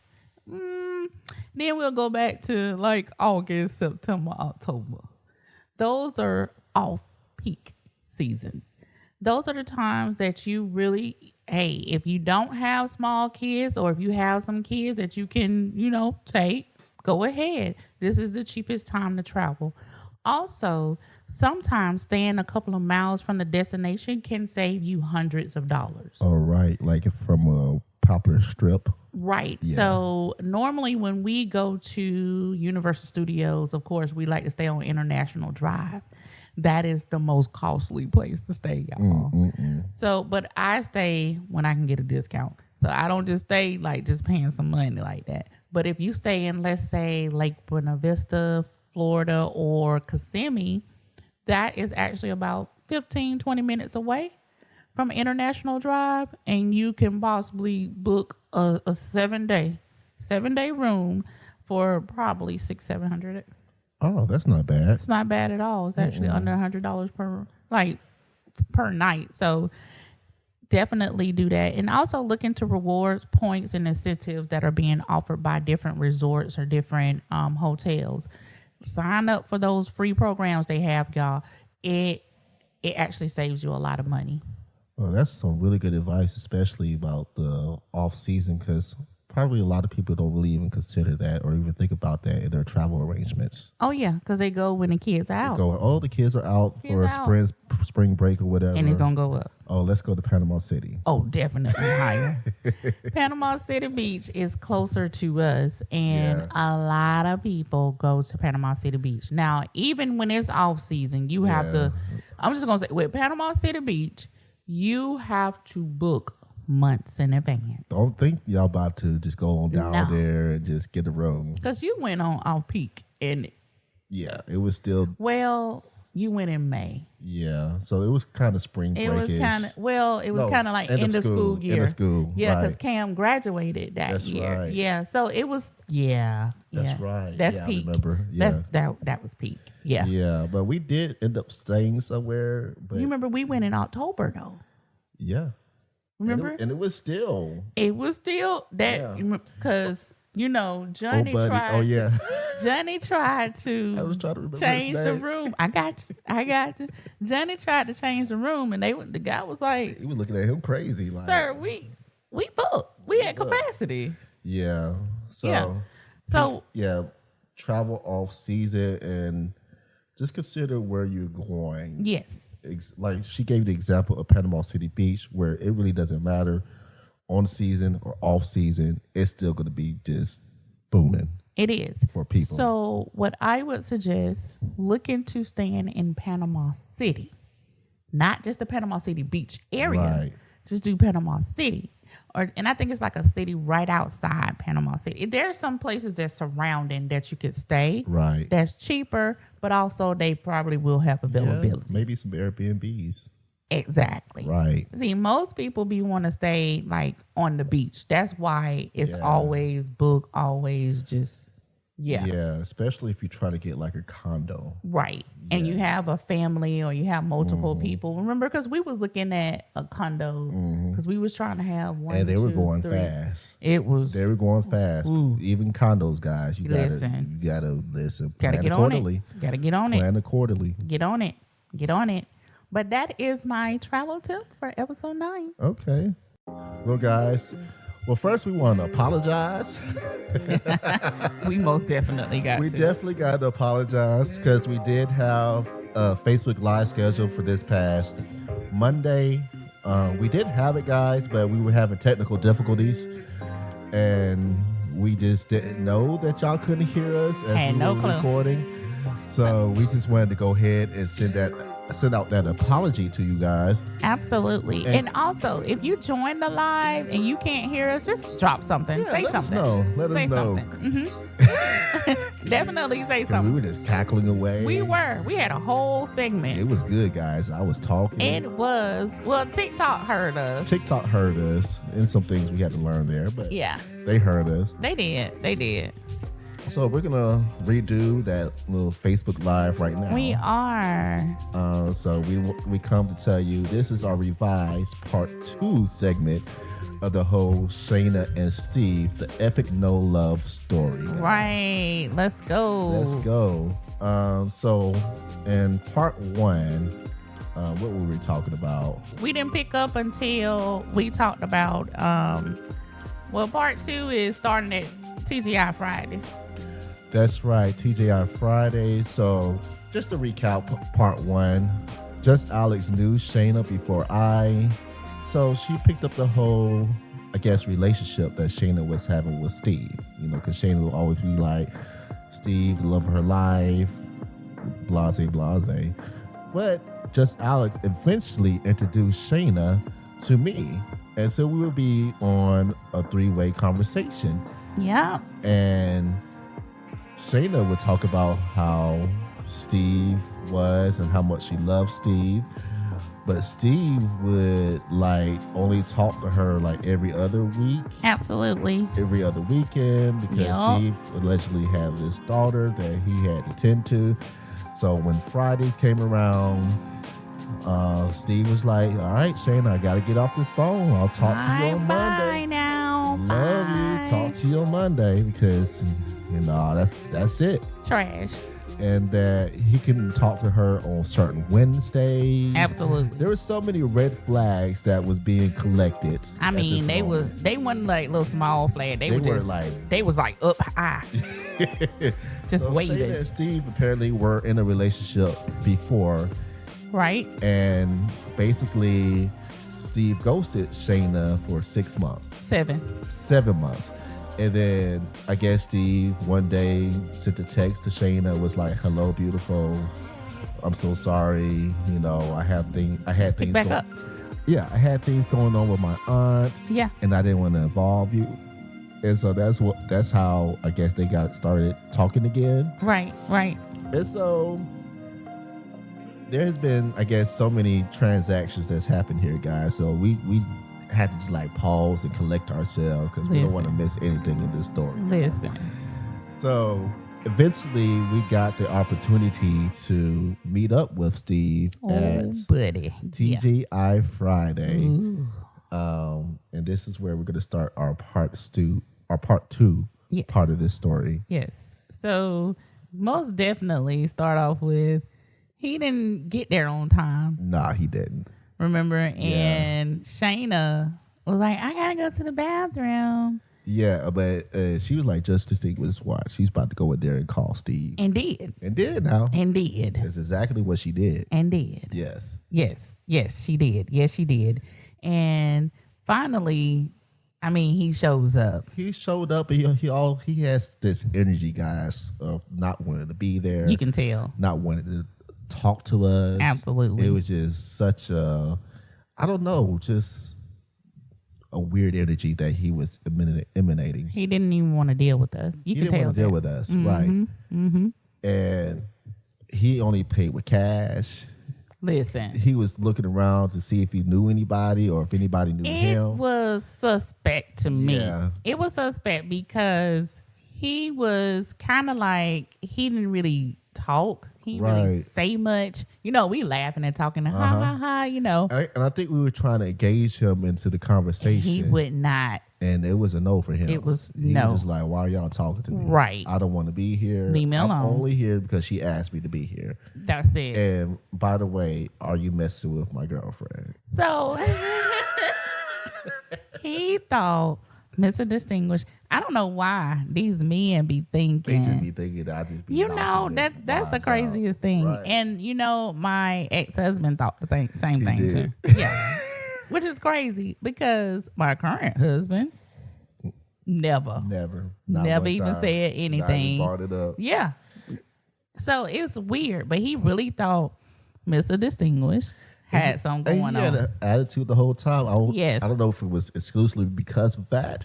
Then we'll go back to like August, September, October. Those are off peak season. Those are the times that you really, hey, if you don't have small kids or if you have some kids that you can, take, go ahead. This is the cheapest time to travel. Also, sometimes staying a couple of miles from the destination can save you hundreds of dollars. All right. Like from a popular strip. Right. Yeah. So normally when we go to Universal Studios, of course, we like to stay on International Drive. That is the most costly place to stay, y'all. So, but I stay when I can get a discount. So I don't just stay like just paying some money like that. But if you stay in, let's say, Lake Buena Vista, Florida, or Kissimmee, that is actually about 15, 20 minutes away from International Drive, and you can possibly book a 7-day room for probably $600-700. Oh, that's not bad. It's not bad at all. It's actually under $100 per night. So definitely do that, and also look into rewards, points, and incentives that are being offered by different resorts or different hotels. Sign up for those free programs they have, y'all. It actually saves you a lot of money. Well, that's some really good advice, especially about the off season, because probably a lot of people don't really even consider that or even think about that in their travel arrangements. Oh yeah, because they go when the kids are out. The kids are out Kids for out. a spring break or whatever. And it's gonna go up. Oh, let's go to Panama City. Oh, definitely higher. Panama City Beach is closer to us, and a lot of people go to Panama City Beach. Now, even when it's off season, you have to. I'm just gonna say, with Panama City Beach, you have to book months in advance. Don't think y'all about to just go on down No. there and just get a room. Because you went on off peak, and Yeah, it was still. you went in May. Yeah, so it was kind of spring It break. was kind of like end of school year. End of school. Yeah, because right. Cam graduated that That's year. right. Yeah, so it was. Yeah, That's right. That's Yeah, I peak. remember. Yeah. That was peak. Yeah. Yeah, but we did end up staying somewhere. But You remember we went in October though. yeah, Remember? and it was still. It was still that Yeah. because You know, Oh, Johnny buddy. tried. Oh, yeah. Johnny tried I was to trying to remember change his the name. room. I got you. Johnny tried to change the room, and the guy was like, He was looking at him crazy. Like, "Sir, we booked. We had booked. capacity." yeah. So, Yeah. So yeah, travel off season and just consider where you're going. yes, Like she gave the example of Panama City Beach, where it really doesn't matter on season or off season. It's still going to be just booming it is. for people. So what I would suggest, look into staying in Panama City, not just the Panama City Beach area. Right. Just do Panama City. And I think it's like a city right outside Panama City. There are some places that's surrounding that you could stay. Right. That's cheaper, but also they probably will have availability. Yeah, maybe some Airbnbs. Exactly. Right. See, most people want to stay like on the beach. That's why it's Yeah. always booked, always just yeah. Yeah, especially if you try to get like a condo. Right. And you have a family or you have multiple people. Remember, because we was looking at a condo because we was trying to have one. And they were 2, going 3. fast. It was. They were going fast. Ooh. Even condos, guys. You gotta Listen. listen. Gotta Plan get on accordingly. it. Gotta get on it. Plan accordingly. Get on it. Get on it. But that is my travel tip for episode 9. Okay. Well, guys. Well, first we want to apologize. We most definitely got We to. definitely got to apologize because we did have a Facebook Live schedule for this past Monday. We did have it, guys, but we were having technical difficulties, and we just didn't know that y'all couldn't hear us as Had we no were clue. recording. So we just wanted to go ahead and send out that apology to you guys. Absolutely. And also, if you join the live and you can't hear us, just drop something. Yeah, say let us something. know. Let us say know. something. Definitely say 'Cause we something. were just cackling away. We were. We had a whole segment. It was good, guys. I was talking. It was. Well, TikTok heard us. TikTok heard us, and some things we had to learn there, but Yeah, they heard us. they did. They did. So we're gonna redo that little Facebook Live right now. We are. So we come to tell you this is our revised part 2 segment of the whole Shana and Steve, the epic no love story. guys. Right. Let's go. Let's go. So in part 1, what were we talking about? We didn't pick up until we talked about. Well, part 2 is starting at TGI Fridays. That's right, TJI Friday. So just to recap part 1, just Alex knew Shana before I. So she picked up the whole, I guess, relationship that Shana was having with Steve. You know, because Shana will always be like, Steve, the love of her life, blase, blase. But just Alex eventually introduced Shana to me. And so we would be on a 3-way conversation. Yep. And Shana would talk about how Steve was and how much she loved Steve. But Steve would like only talk to her like every other week, Absolutely. every other weekend, because Yup. Steve allegedly had this daughter that he had to tend to. So when Fridays came around, Steve was like, all right, Shana, I got to get off this phone. I'll talk to you on Bye Monday. now. Love Bye. you. Talk to you on Monday because, you know, that's it. Trash. And that he can talk to her on certain Wednesdays. Absolutely. There were so many red flags that was being collected. I at mean, this moment. they wasn't like little small flag. They were just like they was like up high, just so waving. Shana and Steve apparently were in a relationship before, Right? and basically Steve ghosted Shana for 6 months. 7 months. And then I guess Steve one day sent a text to Shana, was like, hello, beautiful. I'm so sorry. You know, I had Pick things back go- up. Yeah, I had things going on with my aunt, Yeah. and I didn't want to involve you. And so that's how I guess they got started talking again. Right. Right. And so there has been, I guess, so many transactions that's happened here, guys. So we had to just like pause and collect ourselves because we don't want to miss anything in this story. Listen. So eventually we got the opportunity to meet up with Steve at Oh, buddy. Yeah. TGI Friday. Ooh. And this is where we're going to start our part 2 Yes. part of this story. Yes. So most definitely start off with he didn't get there on time. Nah, he didn't. Remember? And Shana was like, I gotta go to the bathroom. Yeah, but she was like, just distinguish what she's about to go in there and call Steve, And did. and did now. And did. That's exactly what she did. And did. Yes. Yes, she did. Yes, she did. And finally, I mean, he shows up. He showed up, and he has this energy, guys, of not wanting to be there. You can tell. Not wanting to talk to us. Absolutely. It was just such a, I don't know, just a weird energy that he was emanating. He didn't even want to deal with us. You He can didn't tell. want to deal with us, right? Mm-hmm. And he only paid with cash. Listen, He was looking around to see if he knew anybody or if anybody knew it him. was suspect to me. Yeah. It was suspect because he was kind of like, he didn't really talk. He didn't really Right. say much. You know, we laughing and talking and ha ha ha, you know. And I think we were trying to engage him into the conversation. He would not. And it was a no for him. It was He no. was just like, why are y'all talking to me? Right. I don't want to be here. Leave me I'm alone. only here because she asked me to be here. That's it. And by the way, are you messing with my girlfriend? So he thought Mr. Distinguished. I don't know why these men be They thinking. just be thinking that I just be You know, knocking their that's the vibes craziest out. thing. Right. And you know, my ex-husband thought the same thing did. too. Yeah. Which is crazy because my current husband never Never. Not Never one even time. said Not even anything. brought it up. Yeah. So it's weird, but he really thought Mr. Distinguished had something And going he had on. an attitude the whole time. Yes. I don't know if it was exclusively because of that.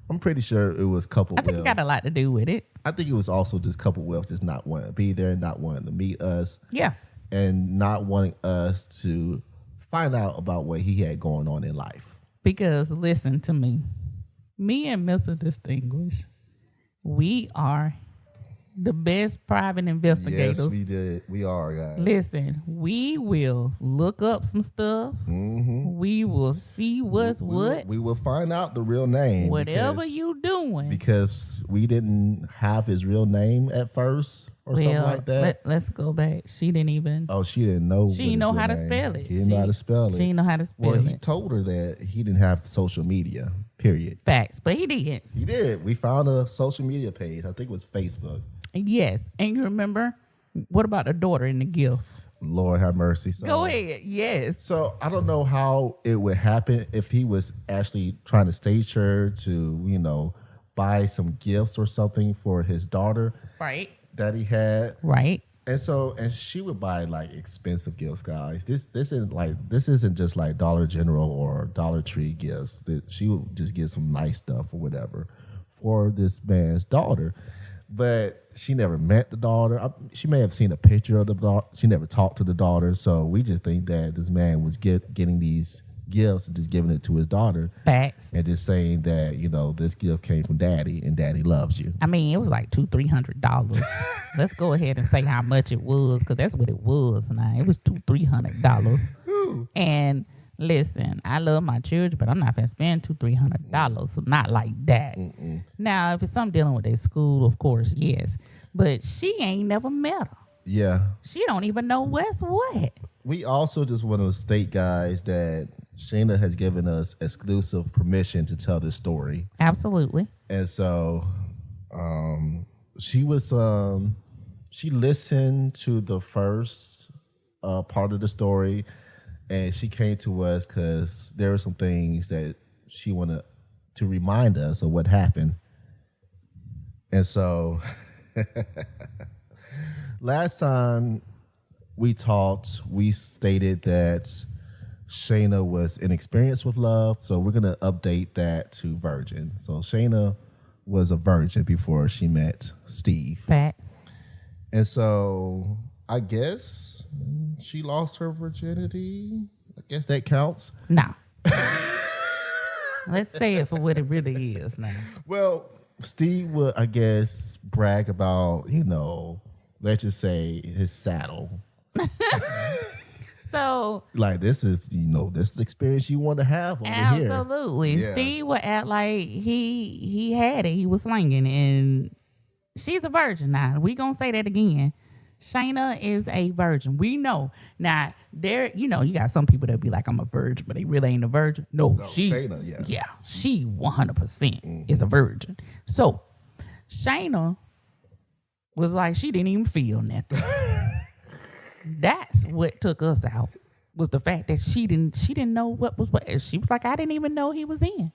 I'm pretty sure it was coupled I think with. it got a lot to do with it. I think it was also just coupled with just not wanting to be there, not wanting to meet us, Yeah. and not wanting us to find out about what he had going on in life. Because listen to me. Me and Mr. Distinguished, we are the best private investigators. Yes, we did. We are, guys. Listen, we will look up some stuff. Mm-hmm. We will see what's what. We will find out the real name. Whatever you doing. Because we didn't have his real name at first or something like that. Let's go back. She didn't even. Oh, she didn't know. She didn't know how to spell it. He didn't know how to spell it. She didn't know how to spell Well, he it. told her that he didn't have social media, period. Facts, but he did. He did. We found a social media page. I think it was Facebook. Yes, and you remember what about the daughter in the gift? Lord have mercy. So, Go ahead. Yes. So I don't know how it would happen if he was actually trying to stage her to, buy some gifts or something for his daughter Right. that he had. Right. And she would buy like expensive gifts, guys. This isn't just like Dollar General or Dollar Tree gifts. She would just get some nice stuff or whatever for this man's daughter. But she never met the daughter. She may have seen a picture of the daughter. She never talked to the daughter. So we just think that this man was getting these gifts and just giving it to his daughter Facts. and just saying that, this gift came from daddy and daddy loves you. I mean, it was like $200-300. Let's go ahead and say how much it was, because that's what it was. Now it was $200-300. And listen, I love my children, but I'm not gonna spend $200-300. So not like that. Now, if it's something dealing with their school, of course, yes. But she ain't never met her. Yeah. She don't even know what's what. We also just want to state, guys, that Shana has given us exclusive permission to tell this story. Absolutely. And so she listened to the first part of the story, and she came to us because there were some things that she wanted to remind us of what happened. And so last time we talked, we stated that Shana was inexperienced with love, so we're going to update that to virgin. So Shana was a virgin before she met Steve. Facts. And so I guess she lost her virginity. I guess that counts. No. Let's say it for what it really is now. Well, Steve would, I guess, brag about, let's just say his saddle. So Like this is this is the experience you want to have over here. absolutely, Yeah. Steve would act like he had it. He was slinging, and she's a virgin. Now we gonna say that again. Shana is a virgin. We know. Now there, you got some people that be like, I'm a virgin, but they really ain't a virgin. No, she Shana, yeah. she 100% is a virgin. So Shana was like, she didn't even feel nothing. That's what took us out, was the fact that she didn't know what was what. She was like, I didn't even know he was in.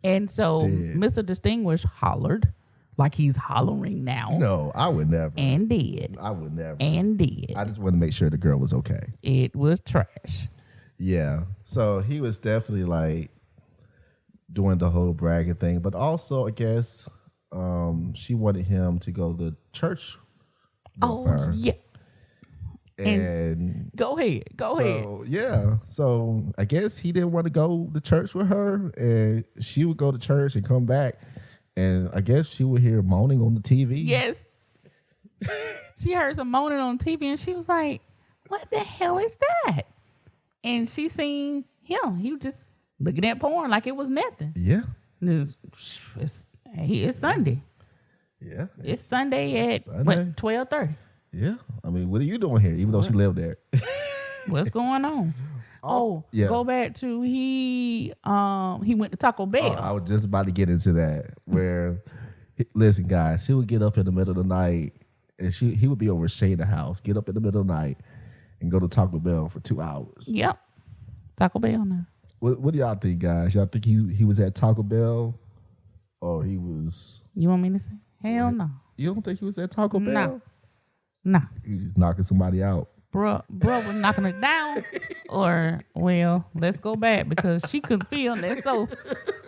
And so Did. Mr. Distinguished hollered like he's hollering now. No, I would never. And did. I would never. And did. I just want to make sure the girl was okay. It was trash. Yeah. So he was definitely like doing the whole bragging thing, but also I guess she wanted him to go to church with her. Yeah. And Go ahead. Go ahead. so, yeah. So I guess he didn't want to go to church with her, and she would go to church and come back, and I guess she would hear moaning on the TV. Yes. She heard some moaning on TV and she was like, what the hell is that? And she seen him. He was just looking at porn like it was nothing. Yeah. It's Sunday. Yeah. It's Sunday at Sunday. what, 12:30. Yeah. I mean, what are you doing here? Even though she lived there. What's going on? Yeah. Go back to he went to Taco Bell. I was just about to get into that. Where, listen, guys, he would get up in the middle of the night, and he would be over at Shana's house. Get up in the middle of the night, and go to Taco Bell for 2 hours. Yep. Taco Bell now. What do y'all think, guys? Y'all think he was at Taco Bell, or he was? You want me to say? Hell no. You don't think he was at Taco Bell? No. He was knocking somebody out. Bruh was knocking her down. Or, well, let's go back because she couldn't feel that. So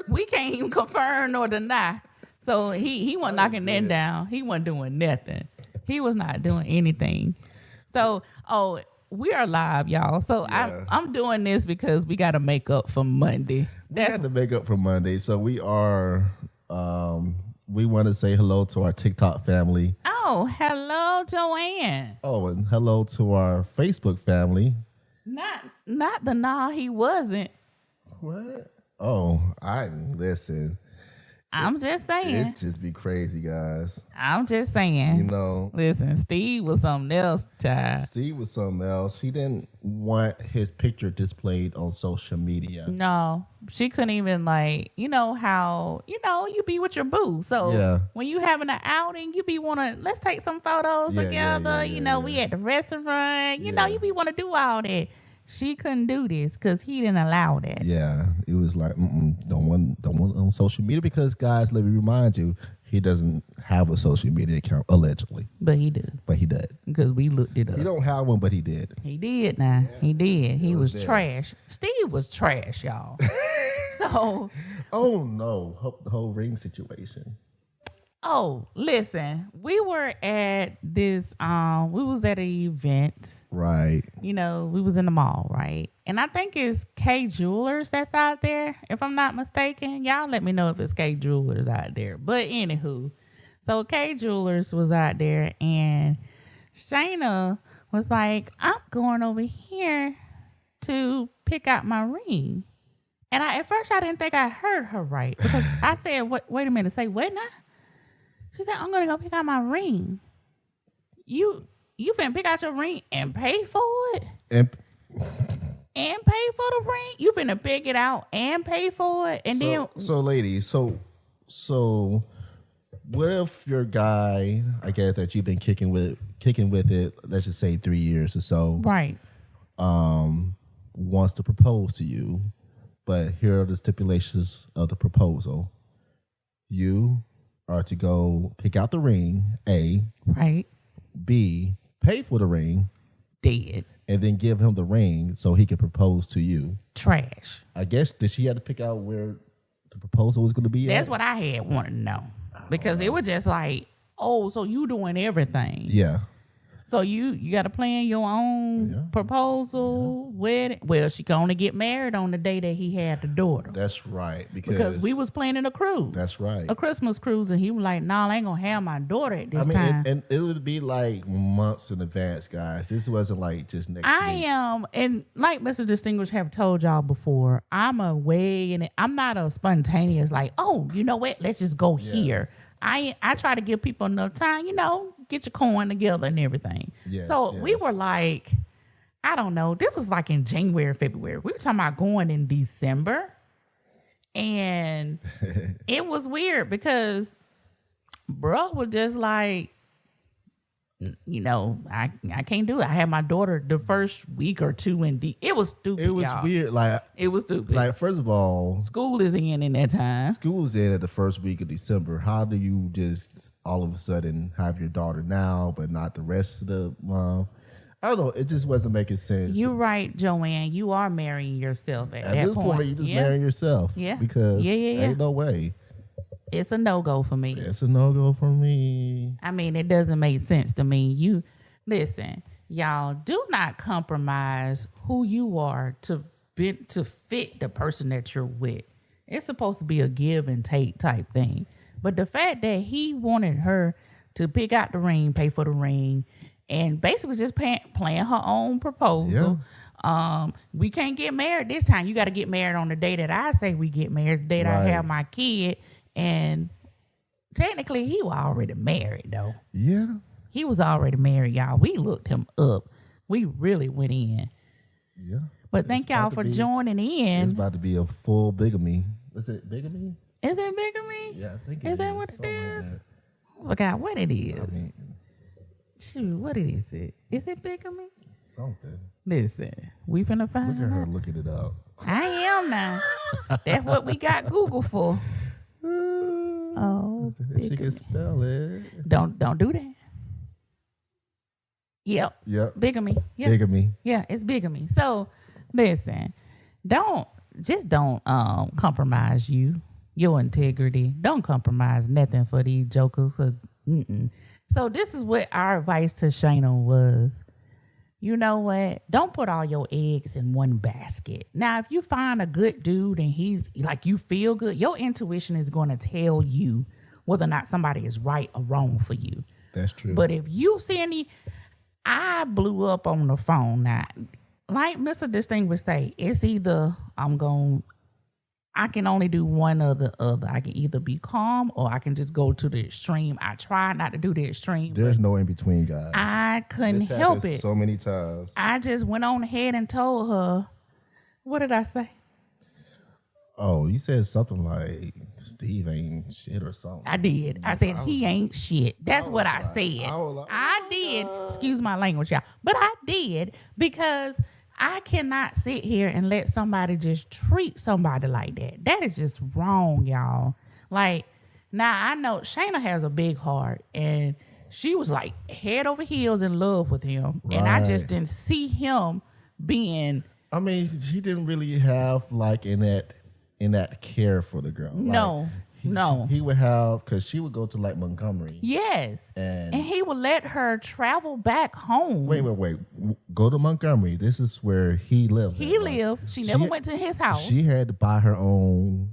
we can't even confirm nor deny. So he wasn't knocking that down. He wasn't doing nothing. He was not doing anything. So, we are live, y'all. So Yeah. I'm doing this because we got to make up for Monday. We had to make up for Monday, so we are. We want to say hello to our TikTok family. Oh, hello, Joanne. Oh, and hello to our Facebook family. Not the nah, he wasn't. What? Oh, listen. I'm just saying. It just be crazy, guys. I'm just saying. Listen, Steve was something else, child. Steve was something else. He didn't want his picture displayed on social media. No, she couldn't even how, you be with your boo. So Yeah. when you having an outing, you be let's take some photos Yeah, together. yeah. We at the restaurant, Yeah. you be want to do all that. She couldn't do this because he didn't allow that. Yeah, it was like, don't want on social media because, guys, let me remind you, he doesn't have a social media account, allegedly. But he did. But he did. Because we looked it up. He don't have one, but he did. He did now. Yeah. He did. He was there. trash. Steve was trash, y'all. So, Oh, no, the whole ring situation. listen, we were at this, we was at an event. Right. We was in the mall, right? And I think it's K Jewelers that's out there, if I'm not mistaken. Y'all let me know if it's K Jewelers out there. But anywho, so K Jewelers was out there, and Shana was like, I'm going over here to pick out my ring. And at first I didn't think I heard her right, because I said, wait a minute, say what now? She said, I'm going to go pick out my ring. You finna pick out your ring and pay for it? And And pay for the ring? You finna pick it out and pay for it? And then so ladies, so what if your guy, I guess that you've been kicking with it, let's just say 3 years or so, right. wants to propose to you, but here are the stipulations of the proposal. You are to go pick out the ring, A. Right. B, pay for the ring, Dead. and then give him the ring so he can propose to you. Trash. I guess, did she have to pick out where the proposal was going to be That's at? what I had wanted to know. Because it was just like, so you doing everything. Yeah. So you got to plan your own proposal, wedding. Well, she can only get married on the day that he had the daughter. That's right. Because we was planning a cruise. That's right. A Christmas cruise, and he was like, "Nah, I ain't gonna have my daughter at this time." And it would be like months in advance, guys. This wasn't like just next week. I am, and like Mr. Distinguished have told y'all before, I'm a way, and I'm not a spontaneous like, oh, you know what? Let's just go here. I try to give people enough time, get your coin together and everything. Yes, so we were like, I don't know, this was like in January, February. We were talking about going in December. And it was weird because bro was just like, I can't do it. I had my daughter the first week or two it was stupid. It was weird. Like, it was stupid. Like, first of all, school is in that time. School's in at the first week of December. How do you just all of a sudden have your daughter now, but not the rest of the month? I don't know. It just wasn't making sense. You're right, Joanne. You are marrying yourself at that this point. You're just marrying yourself. Yeah. Because ain't no way. It's a no-go for me. It's a no-go for me. I mean, it doesn't make sense to me. Listen, y'all, do not compromise who you are to fit the person that you're with. It's supposed to be a give and take type thing. But the fact that he wanted her to pick out the ring, pay for the ring, and basically just playing her own proposal. Yeah. We can't get married this time. You got to get married on the day that I say we get married, the day that I have my kid. And technically, he was already married, though. Yeah. He was already married, y'all. We looked him up. We really went in. Yeah. But thank y'all for joining in. It's about to be a full bigamy. Is it bigamy? Is it bigamy? Yeah, I think it is. Is that what it is? I forgot what it is. I mean, shoot, what is it? Is it bigamy? Something. Listen, we finna find Look at her looking it up. I am now. That's what we got Google for. Oh, she can spell it. Don't do that. Yep. Bigamy. Yep. Bigamy. Yeah, it's bigamy. So listen, don't compromise your integrity. Don't compromise nothing for these jokers. So this is what our advice to Shana was. You know what? Don't put all your eggs in one basket. Now, if you find a good dude and he's like, you feel good, your intuition is going to tell you whether or not somebody is right or wrong for you. That's true. But if you see I blew up on the phone now. Like Mr. Distinguished say, it's either I can only do one or the other. I can either be calm or I can just go to the extreme. I try not to do the extreme. There's no in between, guys. I couldn't help it. So many times. I just went on ahead and told her, what did I say? Oh, you said something like Steve ain't shit or something. I did. I said he ain't shit. That's what I said. I did. Excuse my language, y'all. But I did because I cannot sit here and let somebody just treat somebody like that. That is just wrong, y'all. Like, now I know Shana has a big heart and she was like head over heels in love with him. Right. And I just didn't see him being. I mean, she didn't really have like in that care for the girl. No. No. He would have, because she would go to like Montgomery. Yes. And he would let her travel back home. Wait. Go to Montgomery. This is where he lived. He lived. She never went to his house. She had to buy her own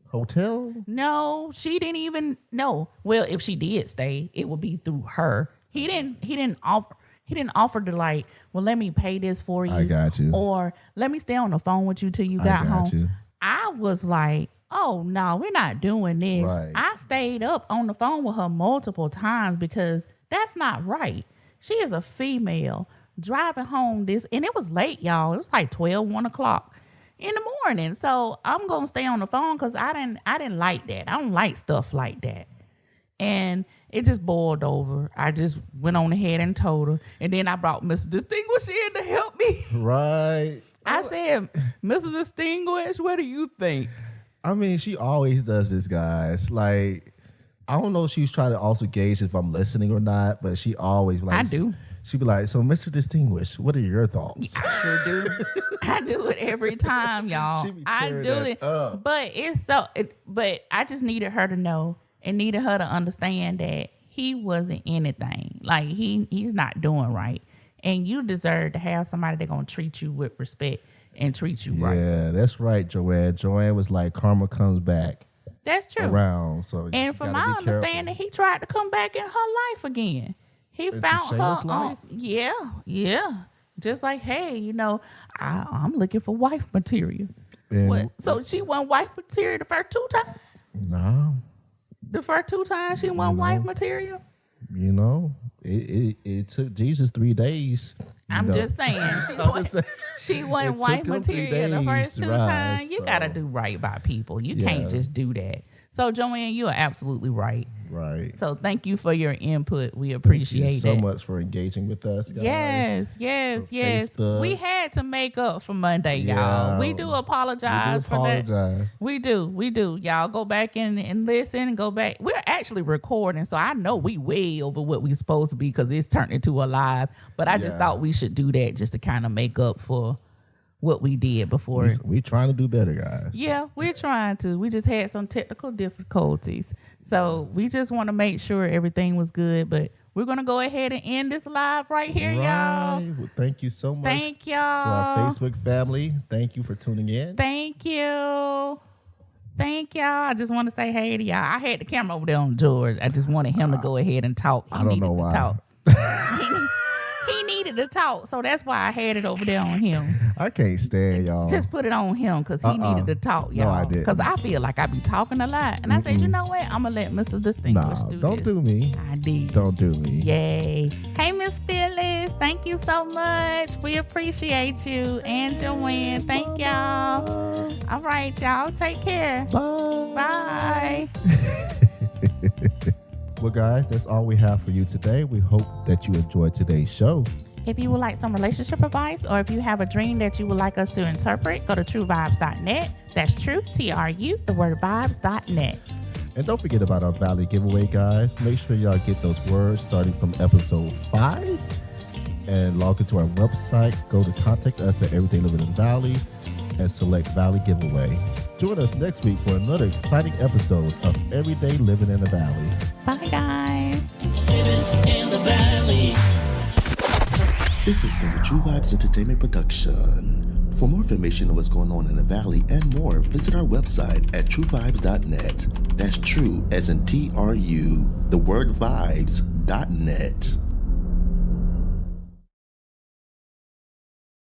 hotel? No, she didn't even know. Well, if she did stay, it would be through her. He didn't offer to like, well, let me pay this for you. I got you. Or let me stay on the phone with you till you got home. You. I was like, oh, no, we're not doing this. Right. I stayed up on the phone with her multiple times because that's not right. She is a female driving home and it was late, y'all. It was like 1 o'clock in the morning. So I'm going to stay on the phone because I didn't like that. I don't like stuff like that. And it just boiled over. I just went on ahead and told her. And then I brought Mr. Distinguished in to help me. Right. I said, Mr. Distinguished, what do you think? I mean, she always does this, guys. Like, I don't know if she's trying to also gauge if I'm listening or not, but she always like. I do. She'd be like, so Mr. Distinguished, what are your thoughts? I sure do. I do it every time, y'all. I do it. But but I just needed her to know and needed her to understand that he wasn't anything. Like he's not doing right. And you deserve to have somebody that's gonna treat you with respect and treat you right. Yeah, that's right, Joanne. Joanne was like, karma comes back That's true. around. So And from my understanding, he tried to come back in her life again. He Into found her Shayla's on, life? yeah. Just like, hey, you know, I'm looking for wife material. And What? So she wasn't wife material the first 2 times? no, The first 2 times she wasn't wife material? you know, it took Jesus 3 days. I'm just saying. She wasn't It wife took him 3 material the first days to 2 rise, times. You got to so- do right by people. You Yeah. can't just do that. So, Joanne, you are absolutely right. Right. So, thank you for your input. We Thank you appreciate so it. much for engaging with us, guys. Yes. For Facebook. We had to make up for Monday, y'all. Yeah. We do apologize for that. apologize. We do. Y'all go back and listen and go back. We're actually recording, so I know we way over what we supposed to be because it's turned into a live. But I just Yeah. thought we should do that just to kind of make up for what we did before. We trying to do better, guys. Yeah, we're trying to. We just had some technical difficulties. So we just want to make sure everything was good. But we're going to go ahead and end this live right here, y'all. Right. Well, thank you so much Thank to our y'all. Facebook family. Thank you for tuning in. Thank you. Thank y'all. I just want to say hey to y'all. I had the camera over there on George. I just wanted him to go ahead and talk. I don't know why. He needed to talk, so that's why I had it over there on him. I can't stand y'all. Just put it on him because he needed to talk, No, y'all. I didn't. Because I feel like I be talking a lot. And I said, you know what? I'm going to let Mr. Distinguished No, do don't this. do me. I did. Don't do me. Yay. Hey, Miss Phyllis. Thank you so much. We appreciate you. And Joanne. Thank y'all. All right, y'all. Take care. Bye. Bye. Well, guys, that's all we have for you today. We hope that you enjoyed today's show. If you would like some relationship advice or if you have a dream that you would like us to interpret, go to truevibes.net. That's true, TRU, the word vibes.net. And don't forget about our Valley giveaway, guys. Make sure y'all get those words starting from episode 5 and log into our website. Go to contact us at Everyday Living in Valley and select Valley Giveaway. Join us next week for another exciting episode of Everyday Living in the Valley. Bye, guys. Living in the valley. This has been a True Vibes Entertainment production. For more information on what's going on in the Valley and more, visit our website at truevibes.net. That's true as in TRU, the word vibes.net.